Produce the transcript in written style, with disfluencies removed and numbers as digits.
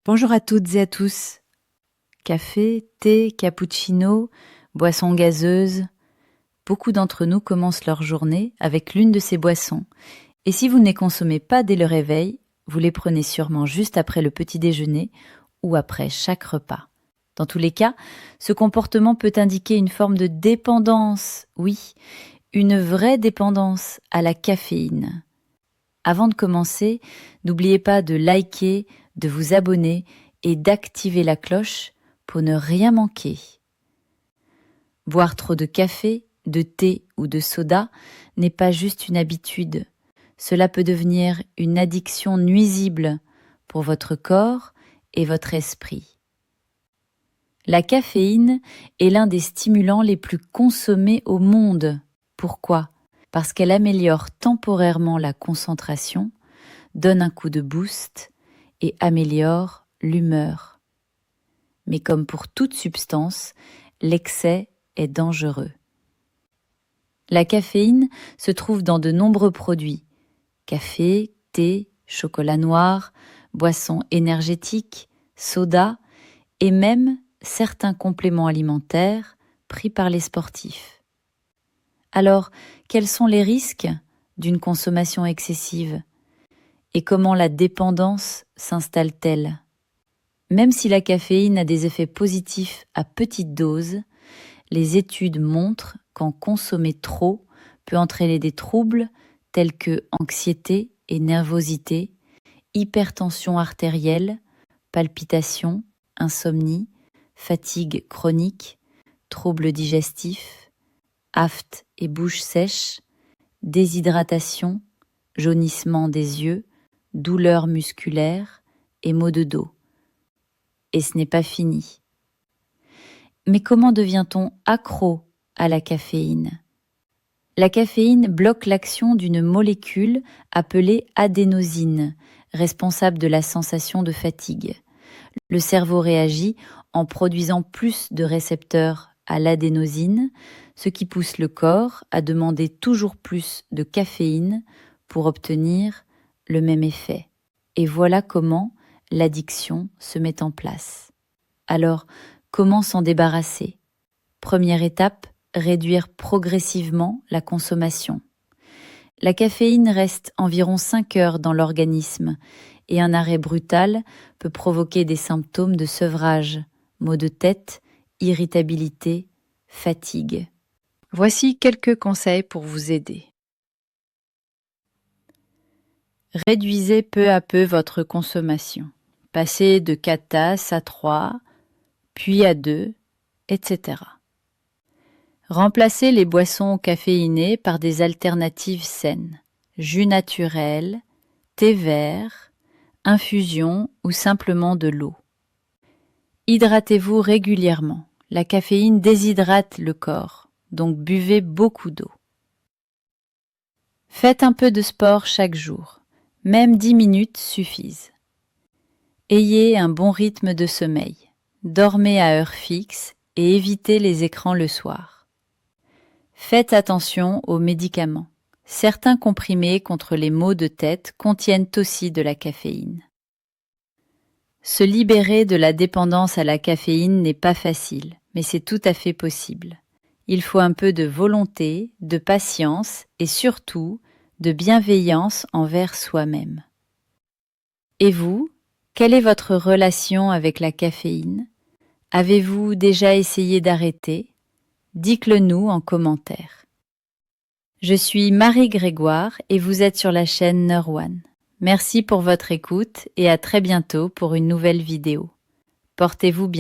Bonjour à toutes et à tous. Café, thé, cappuccino, boissons gazeuses. Beaucoup d'entre nous commencent leur journée avec l'une de ces boissons. Et si vous ne les consommez pas dès le réveil, vous les prenez sûrement juste après le petit déjeuner ou après chaque repas. Dans tous les cas, ce comportement peut indiquer une forme de dépendance, oui, une vraie dépendance à la caféine. Avant de commencer, n'oubliez pas de liker, de vous abonner et d'activer la cloche pour ne rien manquer. Boire trop de café, de thé ou de soda n'est pas juste une habitude. Cela peut devenir une addiction nuisible pour votre corps et votre esprit. La caféine est l'un des stimulants les plus consommés au monde. Pourquoi ? Parce qu'elle améliore temporairement la concentration, donne un coup de boost et améliore l'humeur. Mais comme pour toute substance, l'excès est dangereux. La caféine se trouve dans de nombreux produits: café, thé, chocolat noir, boissons énergétiques, soda et même certains compléments alimentaires pris par les sportifs. Alors, quels sont les risques d'une consommation excessive ? Et comment la dépendance s'installe-t-elle ? Même si la caféine a des effets positifs à petite dose, les études montrent qu'en consommer trop peut entraîner des troubles tels que anxiété et nervosité, hypertension artérielle, palpitations, insomnie, fatigue chronique, troubles digestifs, aphte et bouche sèche, déshydratation, jaunissement des yeux, douleurs musculaires et maux de dos. Et ce n'est pas fini. Mais comment devient-on accro à la caféine ? La caféine bloque l'action d'une molécule appelée adénosine, responsable de la sensation de fatigue. Le cerveau réagit en produisant plus de récepteurs à l'adénosine, ce qui pousse le corps à demander toujours plus de caféine pour obtenir le même effet. Et voilà comment l'addiction se met en place. Alors, comment s'en débarrasser ? Première étape, réduire progressivement la consommation. La caféine reste environ 5 heures dans l'organisme et un arrêt brutal peut provoquer des symptômes de sevrage, maux de tête, irritabilité, fatigue. Voici quelques conseils pour vous aider. Réduisez peu à peu votre consommation. Passez de 4 tasses à 3, puis à 2, etc. Remplacez les boissons caféinées par des alternatives saines, jus naturel, thé vert, infusion ou simplement de l'eau. Hydratez-vous régulièrement. La caféine déshydrate le corps, donc buvez beaucoup d'eau. Faites un peu de sport chaque jour. Même 10 minutes suffisent. Ayez un bon rythme de sommeil. Dormez à heure fixe et évitez les écrans le soir. Faites attention aux médicaments. Certains comprimés contre les maux de tête contiennent aussi de la caféine. Se libérer de la dépendance à la caféine n'est pas facile, mais c'est tout à fait possible. Il faut un peu de volonté, de patience et surtout de bienveillance envers soi-même. Et vous, quelle est votre relation avec la caféine ? Avez-vous déjà essayé d'arrêter ? Dites-le nous en commentaire. Je suis Marie Grégoire et vous êtes sur la chaîne Neur1. Merci pour votre écoute et à très bientôt pour une nouvelle vidéo. Portez-vous bien.